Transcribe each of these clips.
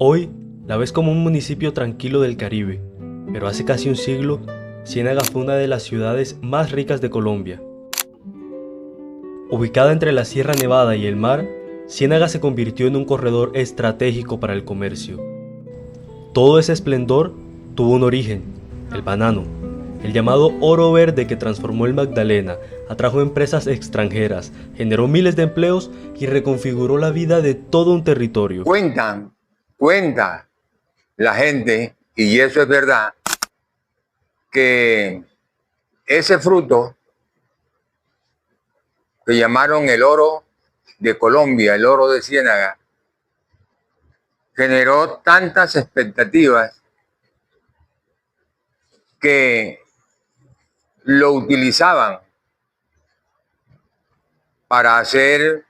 Hoy la ves como un municipio tranquilo del Caribe, pero hace casi un siglo, Ciénaga fue una de las ciudades más ricas de Colombia. Ubicada entre la Sierra Nevada y el mar, Ciénaga se convirtió en un corredor estratégico para el comercio. Todo ese esplendor tuvo un origen, el banano, el llamado oro verde que transformó el Magdalena, atrajo empresas extranjeras, generó miles de empleos y reconfiguró la vida de todo un territorio. Cuenta la gente, y eso es verdad, que ese fruto que llamaron el oro de Colombia, el oro de Ciénaga, generó tantas expectativas que lo utilizaban para hacer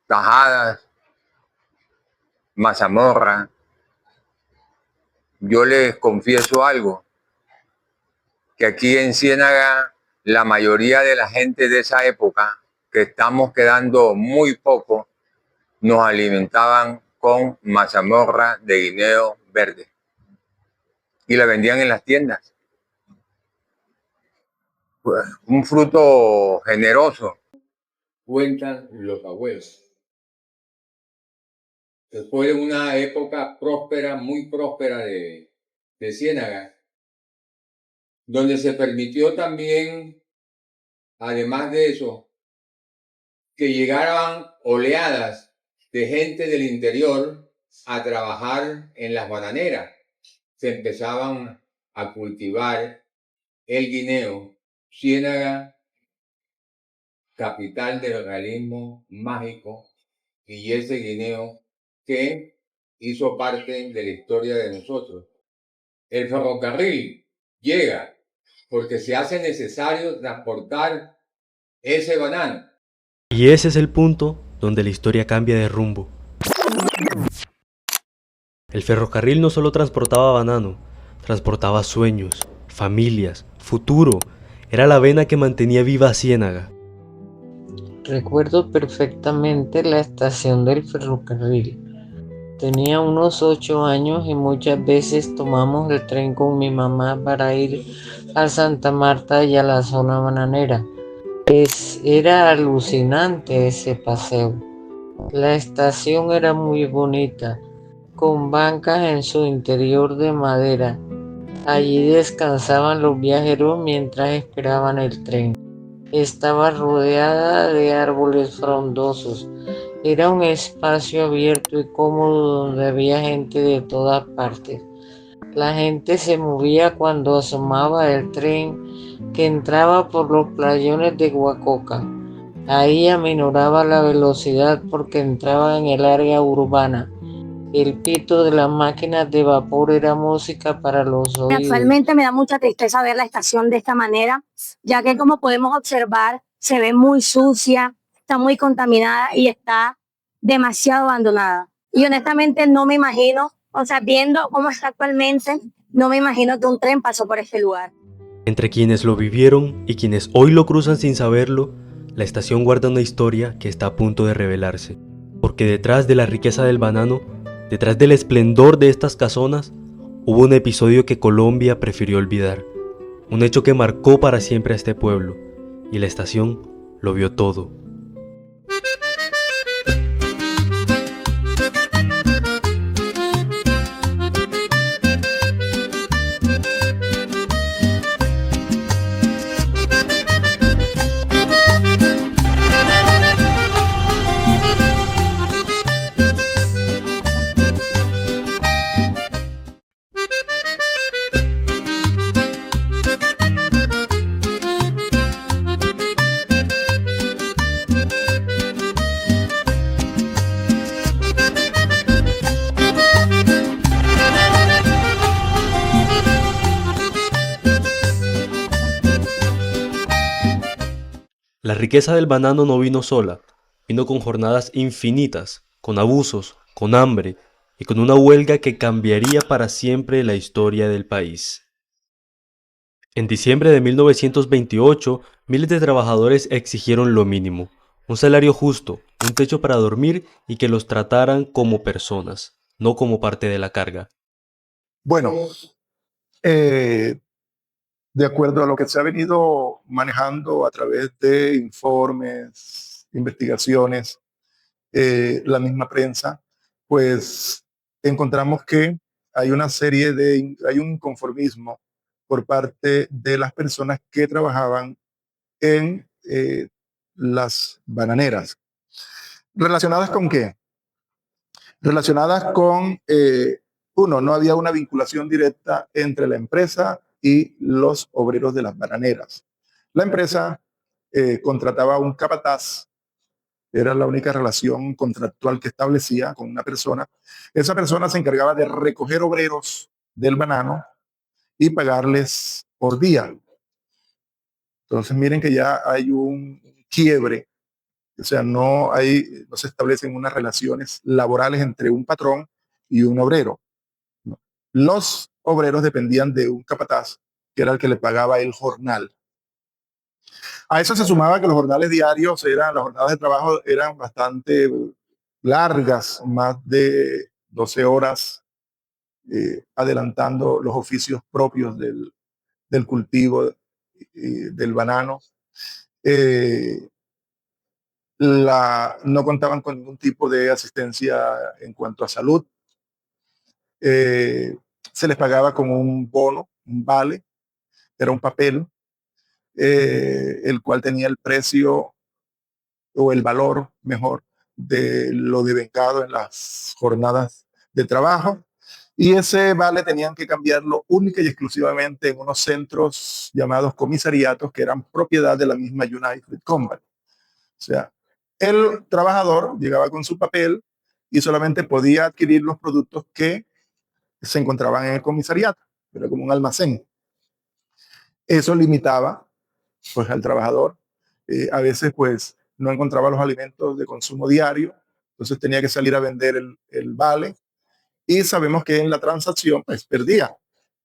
tajadas, mazamorra. Yo les confieso algo, que aquí en Ciénaga la mayoría de la gente de esa época, que estamos quedando muy poco, nos alimentaban con mazamorra de guineo verde y la vendían en las tiendas. Pues, un fruto generoso. Cuentan los abuelos. Después de una época próspera, muy próspera de Ciénaga, donde se permitió también, además de eso, que llegaran oleadas de gente del interior a trabajar en las bananeras. Se empezaban a cultivar el guineo. Ciénaga, capital del realismo mágico, y ese guineo que hizo parte de la historia de nosotros. El ferrocarril llega porque se hace necesario transportar ese banano. Y ese es el punto donde la historia cambia de rumbo. El ferrocarril no solo transportaba banano, transportaba sueños, familias, futuro. Era la vena que mantenía viva a Ciénaga. Recuerdo perfectamente la estación del ferrocarril. Tenía unos 8 años y muchas veces tomamos el tren con mi mamá para ir a Santa Marta y a la zona bananera. Era alucinante ese paseo. La estación era muy bonita, con bancas en su interior de madera. Allí descansaban los viajeros mientras esperaban el tren. Estaba rodeada de árboles frondosos. Era un espacio abierto y cómodo donde había gente de todas partes. La gente se movía cuando asomaba el tren que entraba por los playones de Guacoca. Ahí aminoraba la velocidad porque entraba en el área urbana. El pito de las máquinas de vapor era música para los oídos. Actualmente me da mucha tristeza ver la estación de esta manera, ya que como podemos observar, se ve muy sucia, está muy contaminada y está demasiado abandonada. Y honestamente no me imagino, viendo cómo está actualmente, no me imagino que un tren pasó por este lugar. Entre quienes lo vivieron y quienes hoy lo cruzan sin saberlo, la estación guarda una historia que está a punto de revelarse. Porque detrás de la riqueza del banano, detrás del esplendor de estas casonas, hubo un episodio que Colombia prefirió olvidar. Un hecho que marcó para siempre a este pueblo. Y la estación lo vio todo. La riqueza del banano no vino sola, vino con jornadas infinitas, con abusos, con hambre y con una huelga que cambiaría para siempre la historia del país. En diciembre de 1928, miles de trabajadores exigieron lo mínimo, Un salario justo, un techo para dormir y que los trataran como personas, no como parte de la carga. Bueno, de acuerdo a lo que se ha venido manejando a través de informes, investigaciones, la misma prensa, pues encontramos que hay un conformismo por parte de las personas que trabajaban en las bananeras. ¿Relacionadas con qué? Relacionadas con, uno, no había una vinculación directa entre la empresa y los obreros de las bananeras. La empresa contrataba a un capataz, era la única relación contractual que establecía con una persona. Esa persona se encargaba de recoger obreros del banano y pagarles por día. Entonces miren que ya hay un quiebre, o sea, no se establecen unas relaciones laborales entre un patrón y un obrero. ¿No? Los obreros dependían de un capataz, que era el que le pagaba el jornal. A eso se sumaba que los jornales diarios las jornadas de trabajo eran bastante largas, más de 12 horas, adelantando los oficios propios del cultivo del banano. Eh, no contaban con ningún tipo de asistencia en cuanto a salud. Se les pagaba con un bono, un vale, era un papel, el cual tenía el precio o el valor, mejor, de lo devengado en las jornadas de trabajo. Y ese vale tenían que cambiarlo única y exclusivamente en unos centros llamados comisariatos que eran propiedad de la misma United Fruit Company. O sea, el trabajador llegaba con su papel y solamente podía adquirir los productos que se encontraban en el comisariato. Era como un almacén. Eso limitaba pues al trabajador. A veces pues no encontraba los alimentos de consumo diario, entonces tenía que salir a vender el vale y sabemos que en la transacción pues perdía.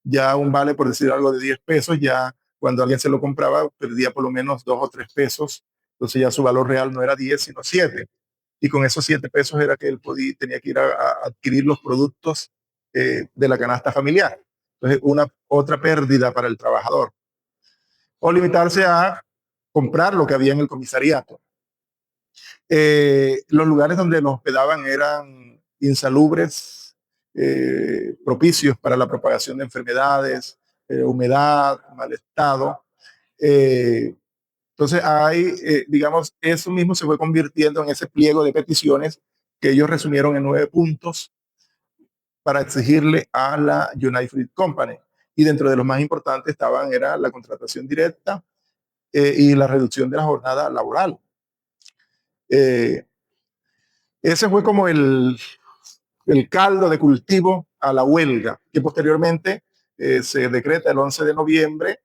Ya un vale, por decir algo, de 10 pesos, ya cuando alguien se lo compraba perdía por lo menos 2 o 3 pesos, entonces ya su valor real no era 10 sino 7. Y con esos 7 pesos era que él tenía que ir a adquirir los productos de la canasta familiar. Entonces, una otra pérdida para el trabajador. O limitarse a comprar lo que había en el comisariato. Los lugares donde los hospedaban eran insalubres, propicios para la propagación de enfermedades, humedad, mal estado. Entonces, digamos, eso mismo se fue convirtiendo en ese pliego de peticiones que ellos resumieron en 9 puntos para exigirle a la United Fruit Company. Y dentro de los más importantes era la contratación directa y la reducción de la jornada laboral. Ese fue como el caldo de cultivo a la huelga, que posteriormente se decreta el 11 de noviembre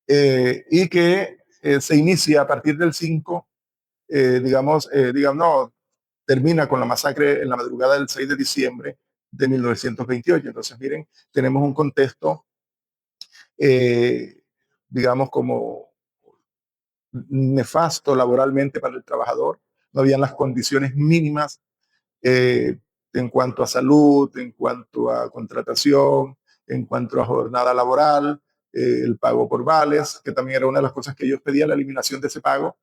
y que se inicia a partir del 5, no, termina con la masacre en la madrugada del 6 de diciembre de 1928. Entonces, miren, tenemos un contexto, digamos, como nefasto laboralmente para el trabajador. No habían las condiciones mínimas en cuanto a salud, en cuanto a contratación, en cuanto a jornada laboral, el pago por vales, que también era una de las cosas que ellos pedían, la eliminación de ese pago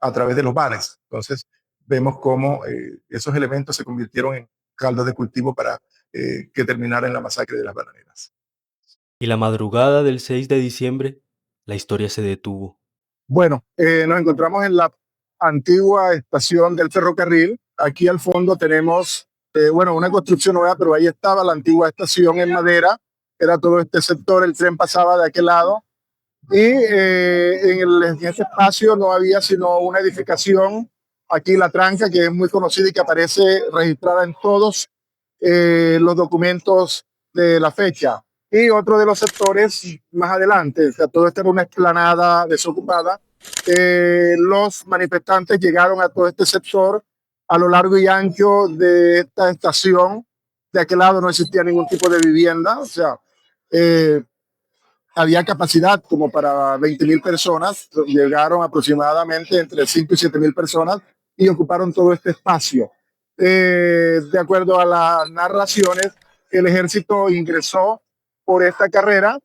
a través de los vales. Entonces, vemos cómo esos elementos se convirtieron en caldo de cultivo para que terminara en la masacre de las bananeras. Y la madrugada del 6 de diciembre, la historia se detuvo. Bueno, nos encontramos en la antigua estación del ferrocarril. Aquí al fondo tenemos, una construcción nueva, pero ahí estaba la antigua estación en madera. Era todo este sector, el tren pasaba de aquel lado. Y en ese espacio no había sino una edificación, aquí la Tranca, que es muy conocida y que aparece registrada en todos los documentos de la fecha. Y otro de los sectores más adelante, o sea, todo esto era una explanada desocupada. Los manifestantes llegaron a todo este sector a lo largo y ancho de esta estación. De aquel lado no existía ningún tipo de vivienda, o sea, había capacidad como para 20.000 personas, llegaron aproximadamente entre 5 y 7.000 personas y ocuparon todo este espacio. De acuerdo a las narraciones, el ejército ingresó por esta carrera,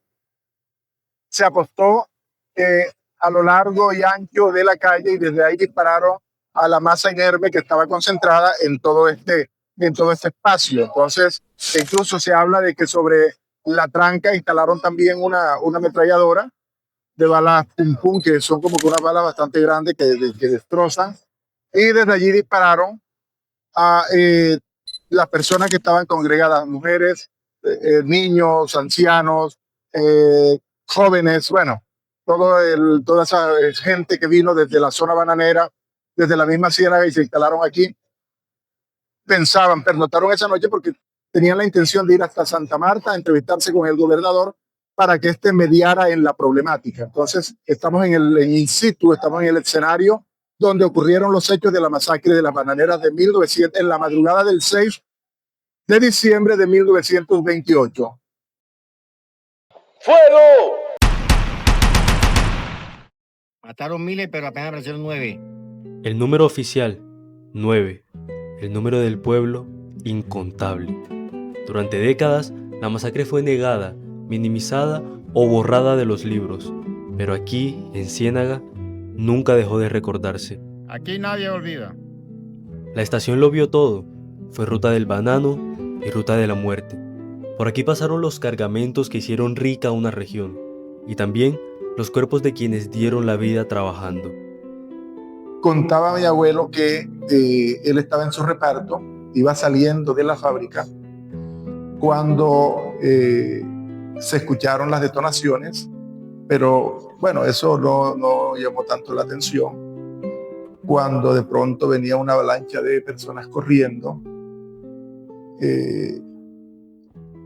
se apostó a lo largo y ancho de la calle y desde ahí dispararon a la masa inerme que estaba concentrada en todo este espacio. Entonces, incluso se habla de que sobre la tranca instalaron también una ametralladora de balas pum pum, que son como que unas balas bastante grandes que destrozan. Y desde allí dispararon a las personas que estaban congregadas, mujeres, niños, ancianos, jóvenes, bueno, toda esa gente que vino desde la zona bananera, desde la misma ciénaga y se instalaron aquí, pensaban, pernotaron esa noche porque tenían la intención de ir hasta Santa Marta a entrevistarse con el gobernador para que éste mediara en la problemática. Entonces, estamos en in situ, estamos en el escenario donde ocurrieron los hechos de la masacre de las bananeras de 1900, en la madrugada del 6 de diciembre de 1928. ¡Fuego! Mataron miles, pero apenas aparecieron 9. El número oficial, 9. El número del pueblo, incontable. Durante décadas, la masacre fue negada, minimizada o borrada de los libros. Pero aquí, en Ciénaga, nunca dejó de recordarse. Aquí nadie olvida. La estación lo vio todo. Fue ruta del banano y ruta de la muerte. Por aquí pasaron los cargamentos que hicieron rica una región. Y también los cuerpos de quienes dieron la vida trabajando. Contaba mi abuelo que él estaba en su reparto, iba saliendo de la fábrica cuando se escucharon las detonaciones, pero bueno, eso no llamó tanto la atención. Cuando de pronto venía una avalancha de personas corriendo,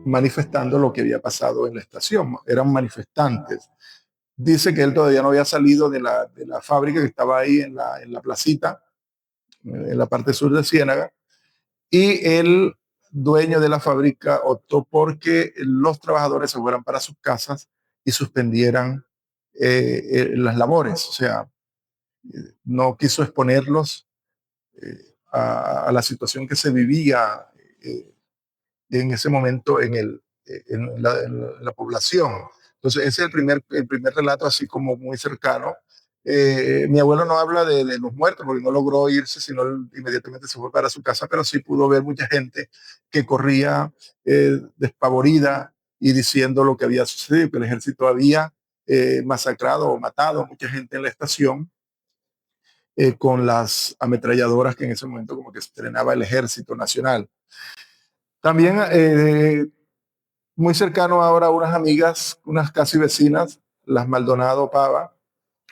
manifestando lo que había pasado en la estación. Eran manifestantes. Dice que él todavía no había salido de la fábrica, que estaba ahí en la placita, en la parte sur de Ciénaga, y el dueño de la fábrica optó porque los trabajadores se fueran para sus casas y suspendieran las labores. O sea, no quiso exponerlos a la situación que se vivía en ese momento en la población. Entonces, ese es el primer relato así como muy cercano. Mi abuelo no habla de los muertos porque no logró irse, sino inmediatamente se fue para su casa, pero sí pudo ver mucha gente que corría despavorida y diciendo lo que había sucedido, que el ejército había masacrado o matado a mucha gente en la estación con las ametralladoras que en ese momento como que estrenaba el ejército nacional. También muy cercano ahora a unas amigas, unas casi vecinas, las Maldonado Pava.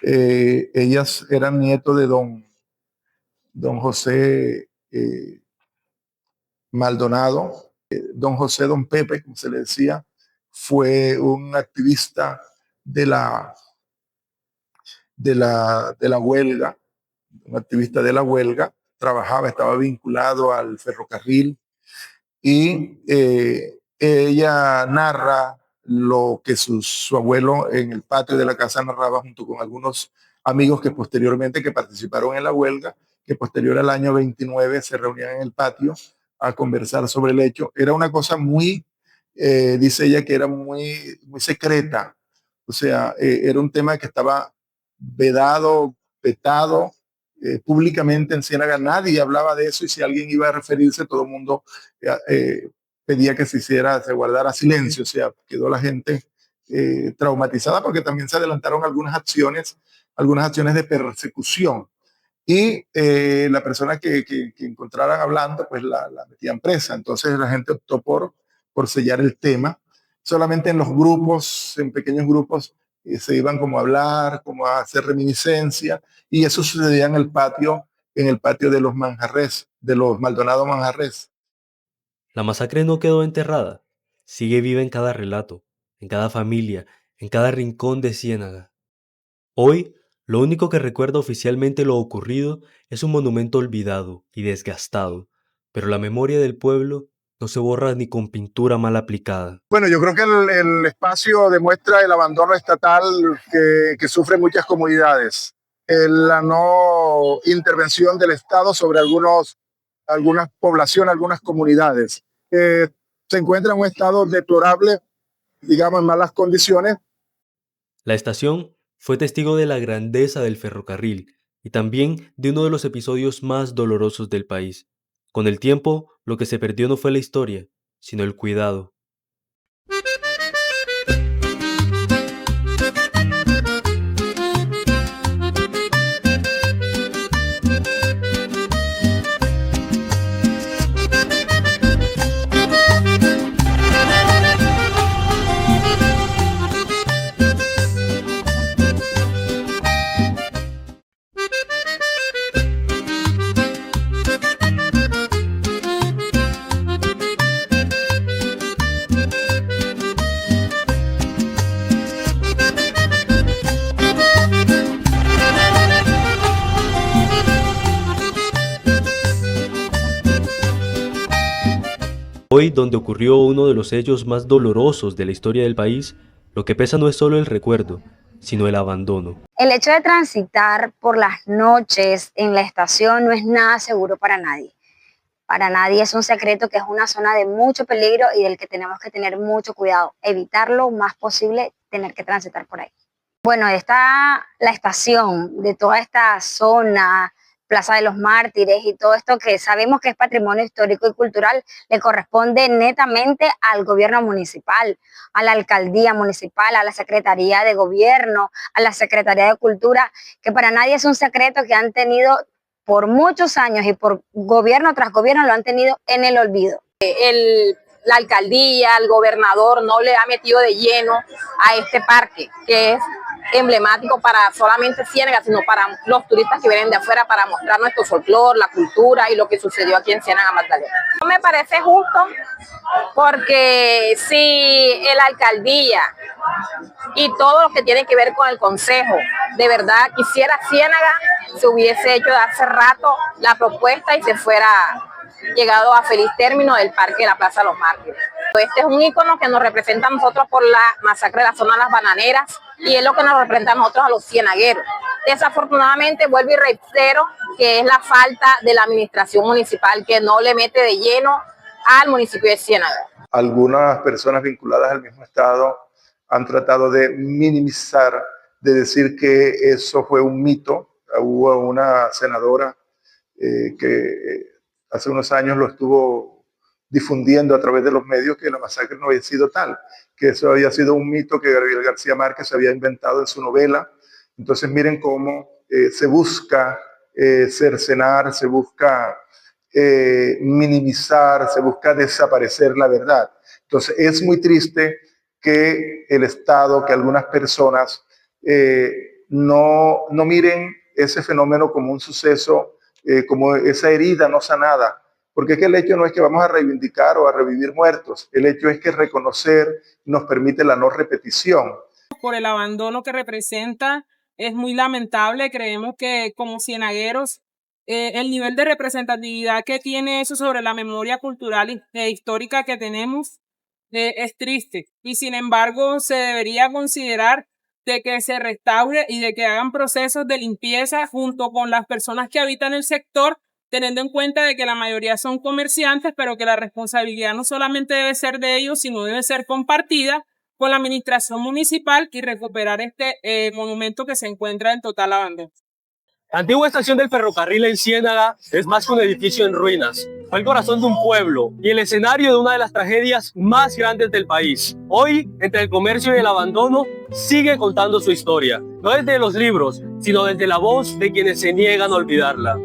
Ellas eran nietos de don José Maldonado. Don José, don Pepe, como se le decía, fue un activista de la huelga, un activista de la huelga, estaba vinculado al ferrocarril y ella narra lo que su abuelo en el patio de la casa narraba junto con algunos amigos que posteriormente que participaron en la huelga, que posterior al año 29 se reunían en el patio a conversar sobre el hecho. Era una cosa muy, dice ella, que era muy secreta. O sea, era un tema que estaba vedado, vetado públicamente en Ciénaga. Nadie hablaba de eso y si alguien iba a referirse, todo el mundo pedía que se guardara silencio. O sea, quedó la gente traumatizada porque también se adelantaron algunas acciones de persecución. Y la persona que encontraran hablando, pues la metían presa. Entonces la gente optó por sellar el tema. Solamente en los grupos, en pequeños grupos, se iban como a hablar, como a hacer reminiscencia, y eso sucedía en el patio de los Manjarres, de los Maldonado Manjarres. La masacre no quedó enterrada, sigue viva en cada relato, en cada familia, en cada rincón de Ciénaga. Hoy, lo único que recuerda oficialmente lo ocurrido es un monumento olvidado y desgastado, pero la memoria del pueblo no se borra ni con pintura mal aplicada. Bueno, yo creo que el espacio demuestra el abandono estatal que sufren muchas comunidades. La no intervención del Estado sobre algunas poblaciones, algunas comunidades. Se encuentra en un estado deplorable, digamos, en malas condiciones. La estación fue testigo de la grandeza del ferrocarril y también de uno de los episodios más dolorosos del país. Con el tiempo, lo que se perdió no fue la historia, sino el cuidado. Hoy, donde ocurrió uno de los hechos más dolorosos de la historia del país, lo que pesa no es solo el recuerdo, sino el abandono. El hecho de transitar por las noches en la estación no es nada seguro para nadie. Para nadie es un secreto que es una zona de mucho peligro y del que tenemos que tener mucho cuidado, evitar lo más posible tener que transitar por ahí. Bueno, está la estación de toda esta zona, Plaza de los Mártires y todo esto que sabemos que es patrimonio histórico y cultural, le corresponde netamente al gobierno municipal, a la alcaldía municipal, a la Secretaría de Gobierno, a la Secretaría de Cultura, que para nadie es un secreto que han tenido por muchos años y por gobierno tras gobierno lo han tenido en el olvido. La alcaldía, el gobernador no le ha metido de lleno a este parque, que es emblemático para solamente Ciénaga, sino para los turistas que vienen de afuera para mostrar nuestro folclore, la cultura y lo que sucedió aquí en Ciénaga Magdalena. No me parece justo porque si la alcaldía y todo lo que tiene que ver con el consejo de verdad quisiera Ciénaga, se hubiese hecho de hace rato la propuesta y se fuera llegado a feliz término del parque de la Plaza de los Mártires. Este es un ícono que nos representa a nosotros por la masacre de la zona de las bananeras y es lo que nos representa a nosotros a los cienagueros. Desafortunadamente, vuelvo y reitero que es la falta de la administración municipal que no le mete de lleno al municipio de Ciénaga. Algunas personas vinculadas al mismo Estado han tratado de minimizar, de decir que eso fue un mito. Hubo una senadora que hace unos años lo estuvo difundiendo a través de los medios, que la masacre no había sido tal, que eso había sido un mito que Gabriel García Márquez había inventado en su novela. Entonces miren cómo se busca cercenar, se busca minimizar, se busca desaparecer la verdad. Entonces es muy triste que el Estado, que algunas personas no miren ese fenómeno como un suceso, como esa herida no sanada, porque es que el hecho no es que vamos a reivindicar o a revivir muertos, el hecho es que reconocer nos permite la no repetición. Por el abandono que representa, es muy lamentable. Creemos que como cienagueros, el nivel de representatividad que tiene eso sobre la memoria cultural e histórica que tenemos es triste, y sin embargo se debería considerar de que se restaure y de que hagan procesos de limpieza junto con las personas que habitan el sector, teniendo en cuenta de que la mayoría son comerciantes, pero que la responsabilidad no solamente debe ser de ellos, sino debe ser compartida con la administración municipal y recuperar este monumento que se encuentra en total abandono. La antigua estación del ferrocarril en Ciénaga es más que un edificio en ruinas. Fue el corazón de un pueblo y el escenario de una de las tragedias más grandes del país. Hoy, entre el comercio y el abandono, sigue contando su historia. No desde los libros, sino desde la voz de quienes se niegan a olvidarla.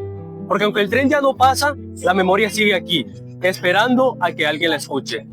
Porque aunque el tren ya no pasa, la memoria sigue aquí, esperando a que alguien la escuche.